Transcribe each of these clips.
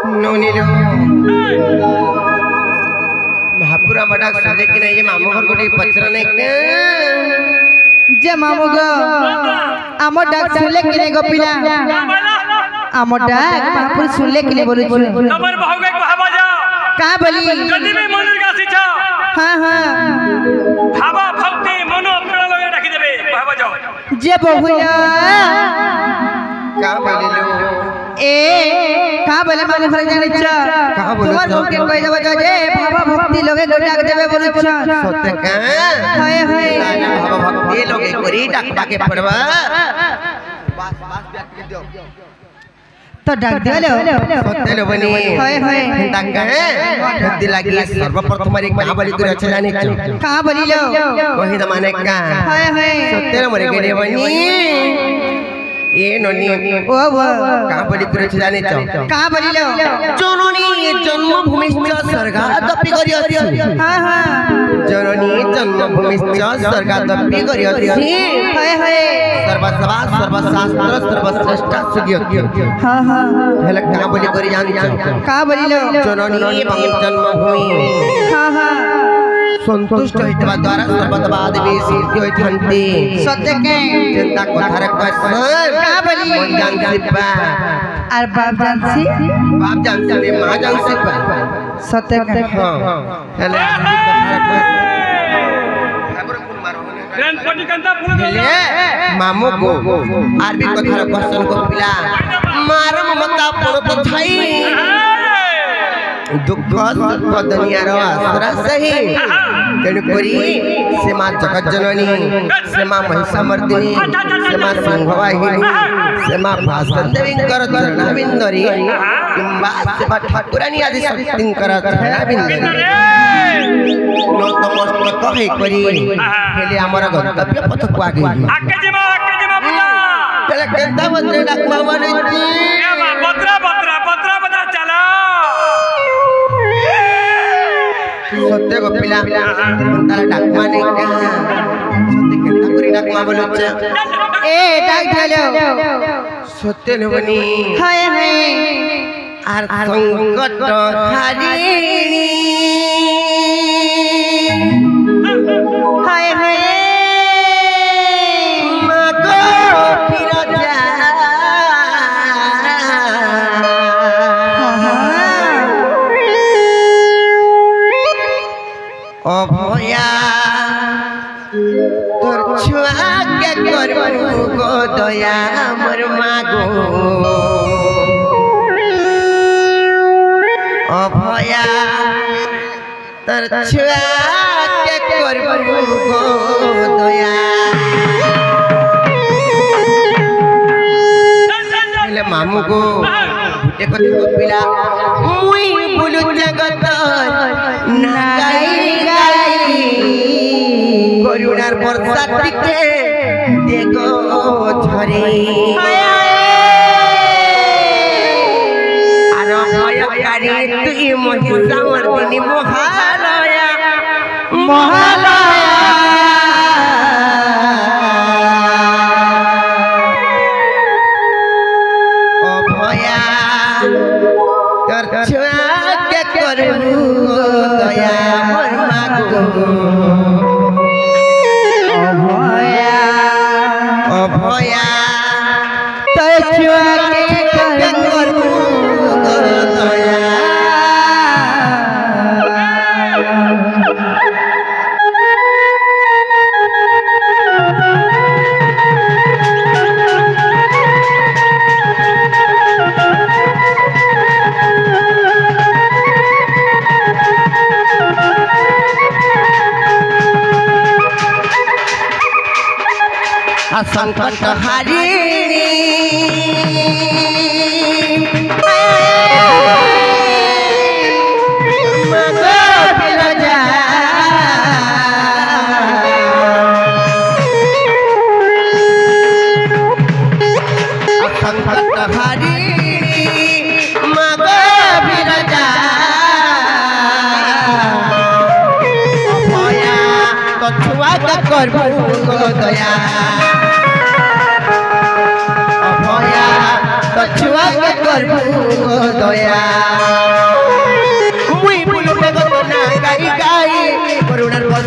नोनीलो महापुरा बड़ा सुने कि नहीं ये मामू घर कोटी पचरा नहीं क्या जे मामू गो आमो डाक सुले कि नहीं गोपिला आमो डाक महापुर सुले कि नहीं बोलू कमर बहुगे कहावा जा कहाँ बोली जल्दी में मनर का शिक्षा हाँ हाँ भावा भक्ति मनो अपना लगे रखी देबे कहावा जाओ जे बहुला कहाँ बोली लो ए कहाँ बोले मामू घर जाने चा कहाँ बोले तुम्हार मुख के कोई जब जाजे भावा भक्ति लोगे गोटा के देवे बोलू चा सत्य कहाँ हाय हाय ना भावा भक्ति लोगे कोरी डाक डाके पड़वा बास व्यक्ति दो तो डाक दिया लो सत्य लो बनी हाय हाय डाक कहाँ भक्ति लगी सर्वप्रथम हमारी कहाँ बोली तुरे अच्छा जाने चो कहाँ बोली लो वही दमाने कहाँ हाय हाय सत्य लो मरे के लिए बनी ये नोनी ओ वो कहाँ बोली तुरे अच्छा जाने चो कहाँ बोली लो जननी जन्मभूमिश्च स्वर्गादपि गरियसि हाँ हाँ जननी जन्मभूमिश्च स्वर्गादपि गरियसि हाय हाय सर्वसभा सर्वशास्त्र सर्वश्रेष्ठ सुगियति हाँ हाँ हेले कहाँ बोली करी जानी कहाँ बोली लो जननी जन्मभूमि हाँ हाँ संतुष्ट होइतबा द्वारा सर्वतवाद भी सिद्धि होइथन्ति सत्य के चिंता कथार क्वेश्चन कहाँ बोली मन जान सिपा और बाप जानसी बाप जानसी ने माँ जान सिपा सत्य के हाँ हेले कथार ग्रैंड पटी कंता पूरा हेले मामू को आरबी कथार क्वेश्चन को पिला मारम मता पड़त थाई दुख सुख दुनियार आसरा सही तेणु करी से माँ जगत जननी से माँ महिषामर्दिनी से माँ सिंहवाहिनी से माँ भास्करदेवींकर चरणाबिंदरी किंबा से माँ ठाकुरानी आदि शक्तिंकर चरणाबिंदरी नतमस्तक होई करी हेले हमर गंतव्य पथ को आगे आके जिमा बुला तेले केंता बद्रे डाकमा बनैछि ए बा बत्रा बता चला सत्य गोपिला तारा डाकमा नहीं क्या सत्य केंता करी डाकमा बोलछ ए डाक ढालो सत्य नबनी हाय हाय आर संकट हारिणी हाय हाय मागो फिरजा अभया तोर छुआ के करबू गो दया मोर मागो अभया तोर छुआ के करबू गो दया ले मामू को भुटे को पिला मुई बुलु जगत ना गाई करुणार वर्षा टिके देखो झरे आर भयकारी तुई महिषामर्दिनी महालया अभया कर छुआ के करू दया मोर मागो अभया तो छुआ के करू दया संकट हारिणी संकट हारिणी मागो बिरजा भया तो छुआ का करबू गो दया अभया तो छुआ के करबू गो दया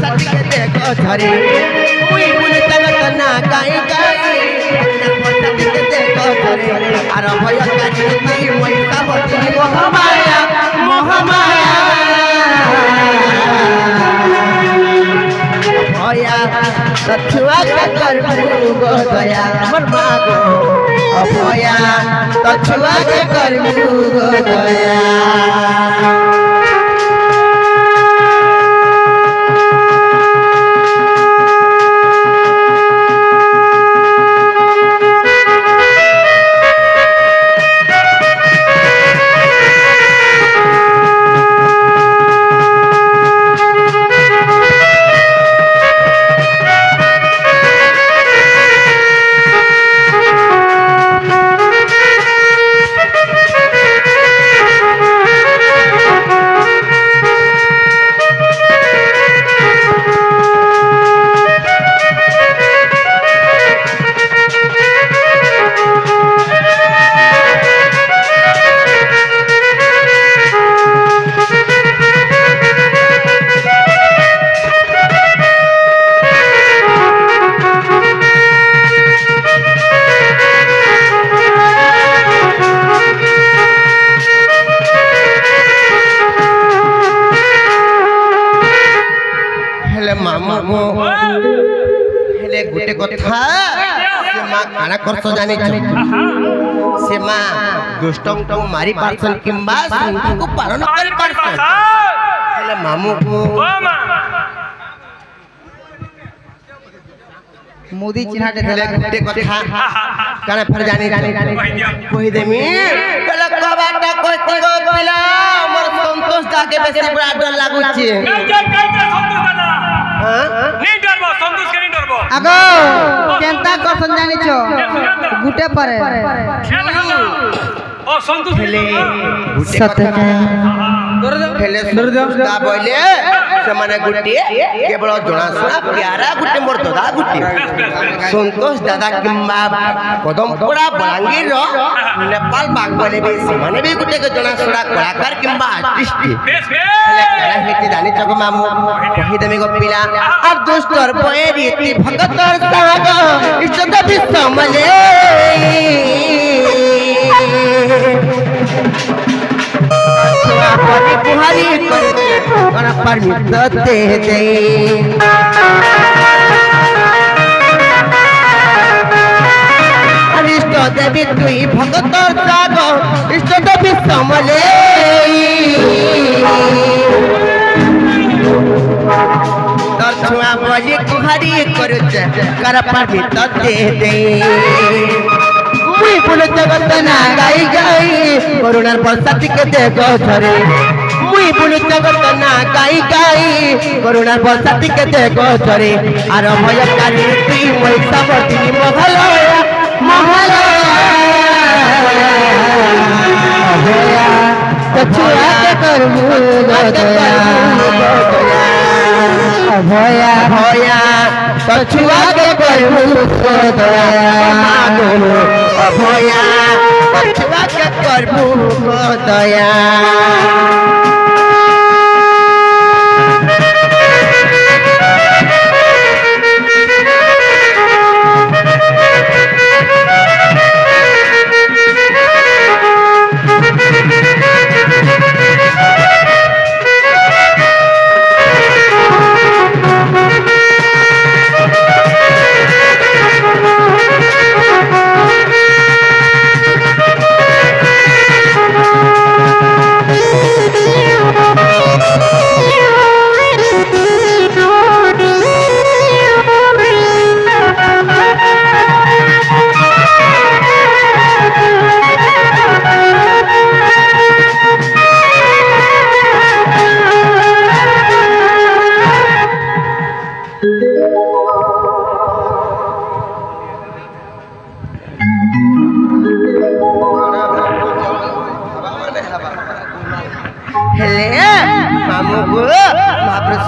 बरसात के देखो झरे मुई बुले जगत ना गाई गाई बरसात के देखो झरे आर भय काटी ती मोई सावती मोहमाया मोहमाया भया तछुआ के करबू गो दया हमर मागो भया तछुआ के करबू गो दया हेले गुटे कथा से मां खाना करसो जाने से मां दुष्टों को मारी पारसन किंबा सुंदर को पालन कर पारसन हेले मामू को मोदी चिन्हाटे हेले गुटे कथा काने फर जाने कोई देमी हेले कबाटा कोती गो पिला मोर संतोष जाके बेसी बड़ा डर लागु छी आगो केंता करसन जानि छो गुटे परे ओ संतोष हेले गुटे कथा हेले सुरदा बोले से माने गुटे केवल जणासुना प्यारा गुटे मोर दादा गुटे संतोष दादा किंबा कदमपुरा बलांगीर नेपाल बाग बोले भी से माने भी गुटे के जणासुना कलाकार किंबा आर्टिस्ट हेले कला हेती जानि चको मामू कहि देमे गो पिला अब दुष्टर बए रीति भगतर साग इष्ट भी समले परी बुहारी कर परमित दे दे इष्ट देवी तुई भगतर साग इष्ट देवी समले दर्शुआ बली बुहारी कर परमित दे दे मुई बोले जगत ना गाई गाई करुणार बरसात के देखो झरे मुई बोले जगत ना गाई गाई करुणार बरसात के देखो झरे आर भय काली तुई मोई सावती मोहलया मोहलया भया तछुआ के करबू गो दया भया भया तछुआ के करबू गो दया भया तछुआ के करबू गो दया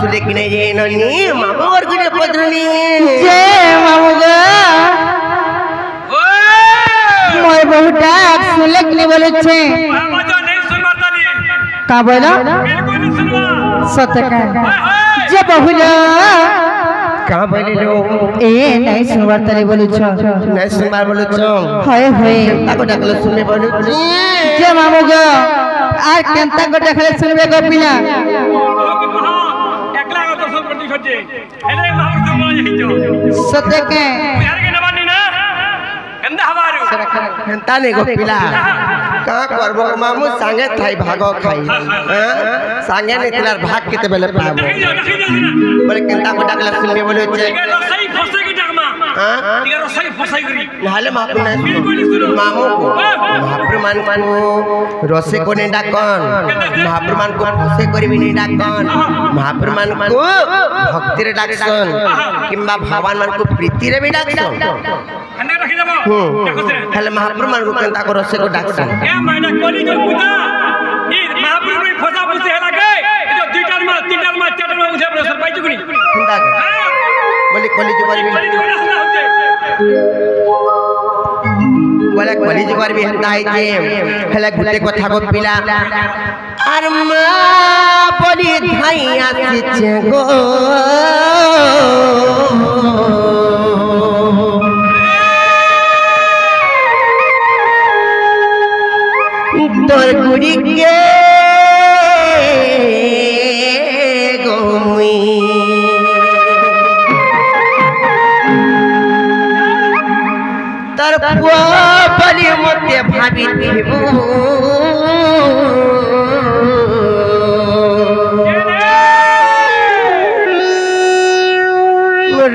सुलेकिने जे ननी मामा वर्गने पद्रनी जे मामुगा मोर बहुटा सुलेकिने बोले छे मजा नहीं सुन मातानी का बोला बिल्कुल नहीं सुनवा सतका जे बहुला कहाँ बोले लो ए नहीं सुनवार तले बोलू छ नहीं सुनबार बोलो चो हाय हाय ताको डाकलो सुनने बोलो जे मामू गो आर केंता को देखले सुनबे गो पिला একলা গো দর্শন করতে হচ্ছে এলে মাহবুব তো বলা যাইতো सतके यार के नबानी ना গন্ধা হবারু हेंता नहीं गो पिला कहाँ करबो मामू सांगे थाई भागो खाई सांगे नहीं तिलार भाग किते बेले पाबो দেখি যাও না बोले केंता को डाकला सुनने बोलो छे টিকে রসাই ফসে কি ডাকমা हां টিকে রসাই ফসাই করি नाले महापुर नहीं मामू महापुर मान को रसे को नहीं डाकन महापुर मान को फसे करी भी नहीं डाकन महापुर मान को भक्ति रे डाकसन किंबा भगवान मान को प्रीति रे भी डाकसन খানা রাখি দেব দেখো সে हेले महापुर मान को केंता को रसे को डाकसन এ মাইনা কলি जो পুতা ই মাহবুব রে ফসা বুঝে লাগে এই যে দুইটার মাল তিনটার মাল চারটার মাল বুঝে প্রসার পাইছো কিনি केंता बोले कॉलेज करी भी কলি जो আসলা হচ্ছে बोले कॉलेज करी भी हेंता आई जे हेले गुटे कथा को पिला आर मा बोली धाई आसी गो तोर गुड़ी के गोमुई तोर पुआ बलि मते भाबी थिबु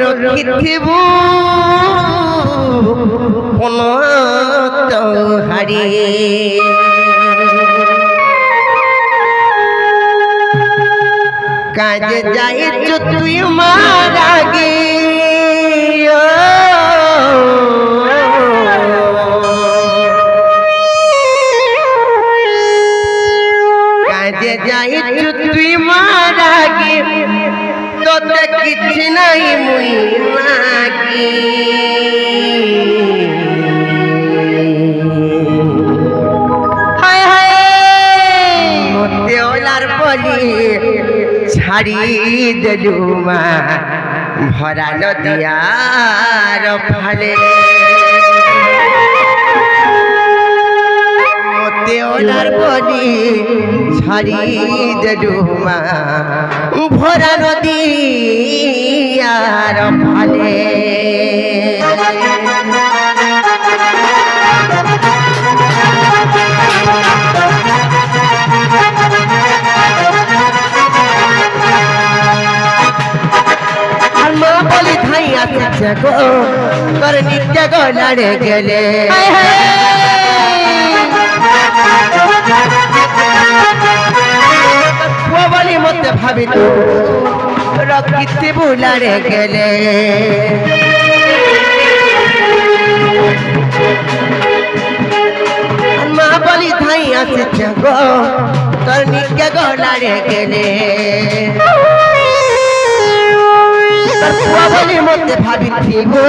रखी थिबु कोनो तो हारी काजे जाए जो तुई मारा गे काजे जाए जो तुई मारा गे तो ते किछ नहीं मुई मागी हाय हाय मोते ओलार बोली छाड़ी देलू माँ भरा नदियार फाले मोते ओलार बोली छाड़ी देलू माँ भरा नदियार फाले बोली धाई आसे गो कर नित्य गो लड़े गेले वो बोली मत भाभी तू रखिते बुलाड़े गेले माँ बोली धाई आसे गो कर नित्य गो लड़े गेले बोली मते भाभी थी गो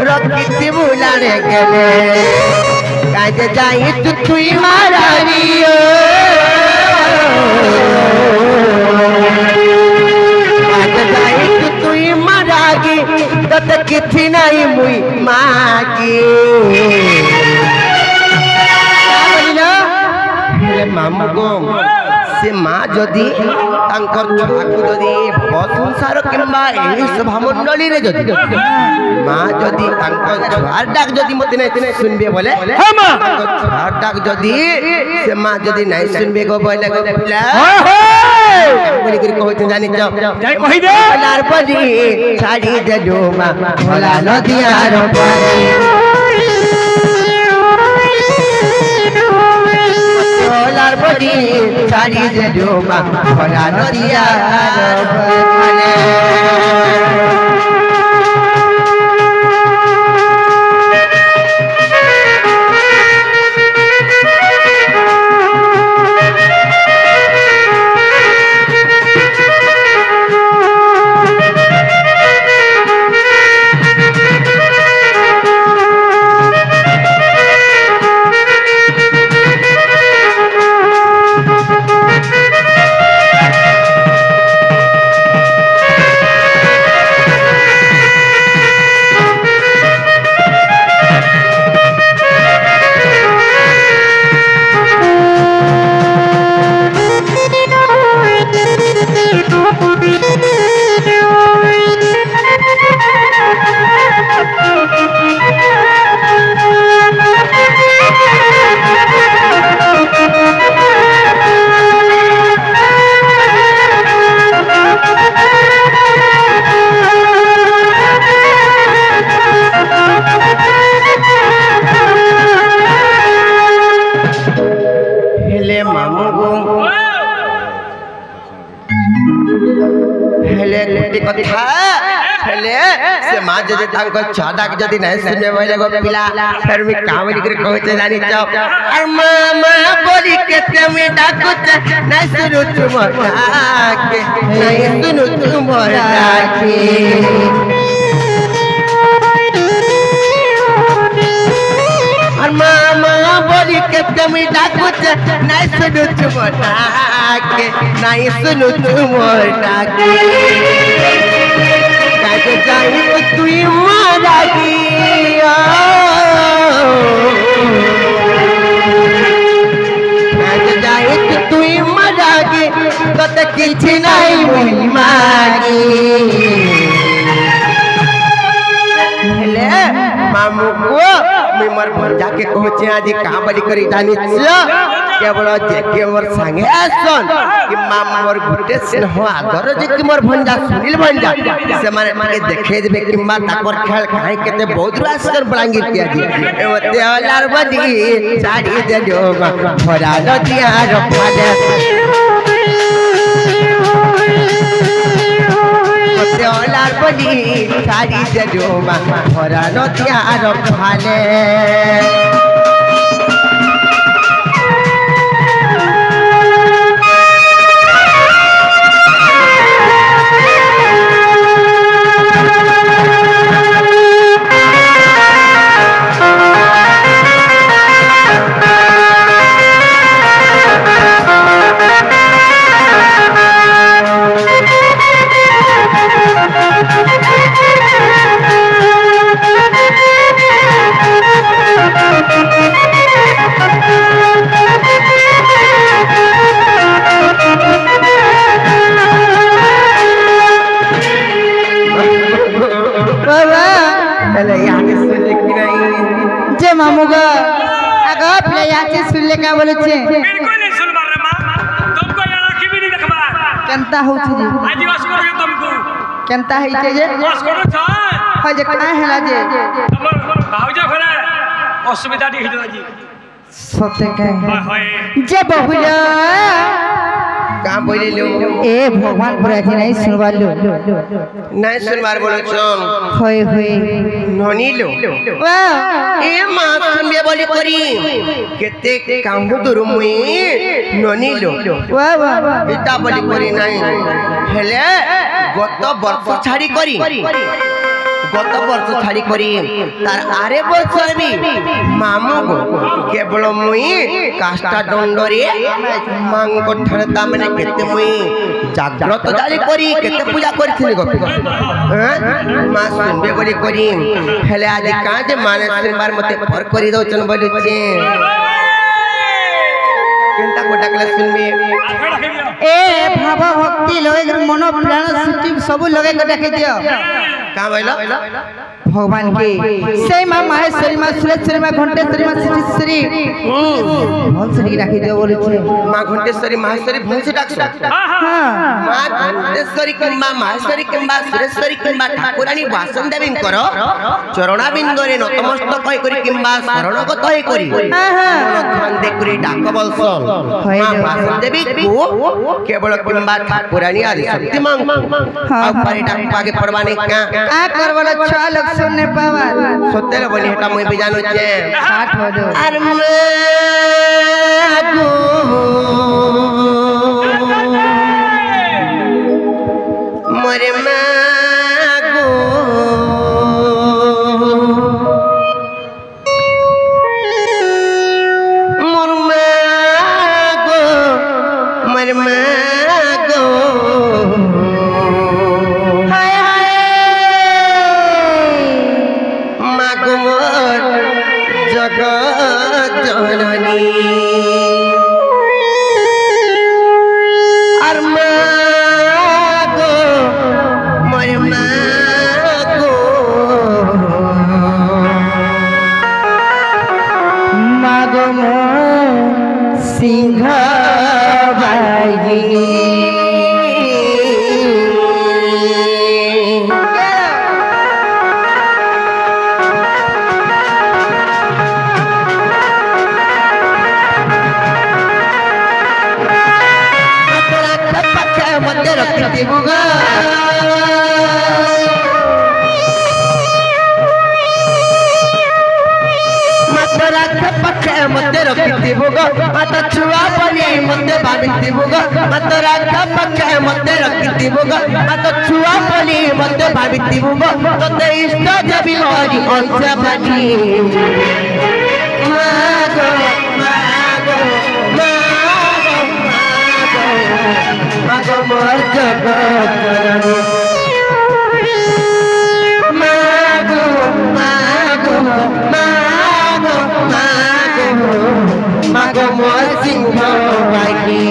रखी बुलाने गेले काजे जाई तू तुई मारारियो काजे जाई तू तुई मारागी तत किथि नहीं मुई मागी हेले मामू गो से माँ जदि तांकर छुआकु जदि संसार किंबा एही सभा मंडली रे जदि माँ जदि तांकर छुआर डाक जदि मते नहीं सुनबे बोले हां माँ छुआर डाक जदि से माँ जदि नहीं सुनबे गो बोले गो पिला बोली कर कहत जानि जाओ যাই কই দে लार पदी छाड़ी दे दो माँ भोला नदियार पानी लार पदी छाड़ी दे दो माँ भोला नदियार पानी मामू को हेले गोटे कथा हेले से मां जदि तांको छाडा के जदि नहीं सुनबे बोले गो पिला फिर मी कावली करे कहते जानी छ और मामा बोली केते मी डाकुत नहीं सुनु तुम डाके नहीं सुनु तुम डाके और मामा बोली केते मी डाकुत नहीं सुनु तुम डाके नहीं सुनु तुम डाके काजे जाई तो तुई मारागी काजे जाई तो तुई मारागी तो ते किछि नहीं मुई मागी हेले मामू को मी मोर भंजा के कहचे आज कहां बली करी जानी छ केवल जे के मोर संगे आसन कि मां मोर गुटे स्नेह आदर जे कि मोर भंजा सुनील भंजा से माने देखे देबे कि मां ताकर खेल काहे केते बहुत रासकर बलांगीर किया जी एवते हलार बदी साड़ी दे जो भरा नदिया रफाले एवते हलार बदी साड़ी दे जो भरा नदिया रफाले मामू का अगर प्ले याचे सुन ले का बोले छे बिल्कुल नहीं सुन मार रे मां तुमको ये आंखें भी नहीं देखबा केनता हो छी जी आज वास करोगे तुमको केनता है छे जे वास करो छ हो जे काहे हला जे हमर भाऊजा घरे असुविधा दी हिजला जी सते के हाय जे बहुला का बोले लो ए भगवान पुराजी नहीं सुनवा लो नहीं सुनवार बोलो चल होय होय ननी लो वाह ए मां सुनबे बोली करी केते काहु दूर मुई ननी लो वाह वाह इता बोली करी नहीं हेले गत वर्ष छाड़ी करी गत वर्ष छाड़ी करी तार आरे वर्ष भी मामू को केवल मुई काष्टा दंडरे मांग ठारे ता माने केते मुई जागृत जाली करी केते पूजा करथिनी गप मां सुनबे बोली करी हेले आज का जे माने सुनबार मते पर करी दउचन बोली छे केनता कोटा क्लास सुनबे ए भाव भक्ति लगे मन प्राण सिटी सब लगे के देखे दियो का बोलो भगवान के से मां माहेश्वरी मां सुरेश्वरी मां घंटेश्वरी मां सिद्धेश्वरी भंसरी राखी दियो बोले छे मां घंटेश्वरी माहेश्वरी भंसी डाकछ हां मां घंटेश्वरी किंबा माहेश्वरी किंबा सुरेश्वरी किंबा ठाकुरानी वासन देवी करो चरणा बिंदरे नतमस्तक कहि करी किंबा शरणगत होई करी ध्यान दे करी डाक बलसन मां वासन देवी को केवल किंबा ठाकुरानी आदि शक्ति मांग आ पारे डाक पागे परवाने का करवला 6 लोग सुनने पावा सतेर बनी हटा मुई भी जानो छे 60 हो दो अरे मोरे मागो मोर मागो मोर मागो हाय हाय मागो मोर जगत जननी আর মাগো মোর মাগো মাগো সিংহ বাহিনী मते रखिथिबु ग मते राख पखे मते रखिथिबु ग मते छुआ बनी मते भाबिथिबु ग मते राख पखे मते रखिथिबु ग मते छुआ बनी मते भाबिथिबु ग तते इष्ट जबि हरि अंशा बानी मागो मागो मागो मोर जगत मागो मागो मागो मागो मागो मोर सिंह बागी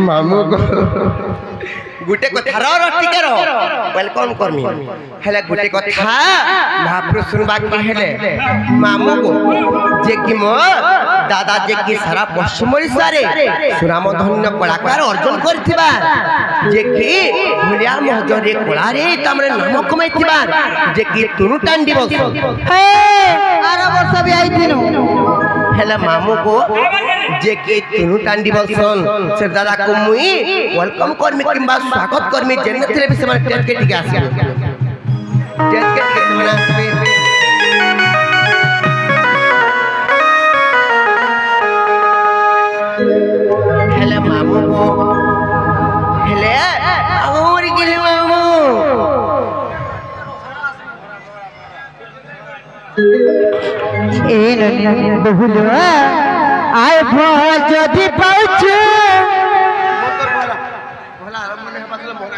मामू गुटे कथार टिके वेलकम करमी हेले गुटे कथा महाप्रभु सुनबा के हेले मामू को जे कि मो दादा जे कि सारा पश्चिम ओडिशा रे सुनाम धन्य कलाकार अर्जन करथिबा जे कि भुलिया महजर रे कला रे तमरे नाम कमाइथिबा जे कि तुनु टांडी बस हे आरा वर्ष भी आइथिनु हेले मामू को जे कि तुनु टांडी बसन से दादा को मुई वेलकम करमी किंबा स्वागत करमी जेने थले भी से टेट के टिके आसी टेट के टिके से मना हेले मामू को हेले और गेले मामू ए बहुलवा आय जदि पाउछु भला मने बदल मोरा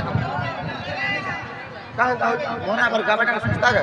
का मोरा बर गाबटा सुस्ता ग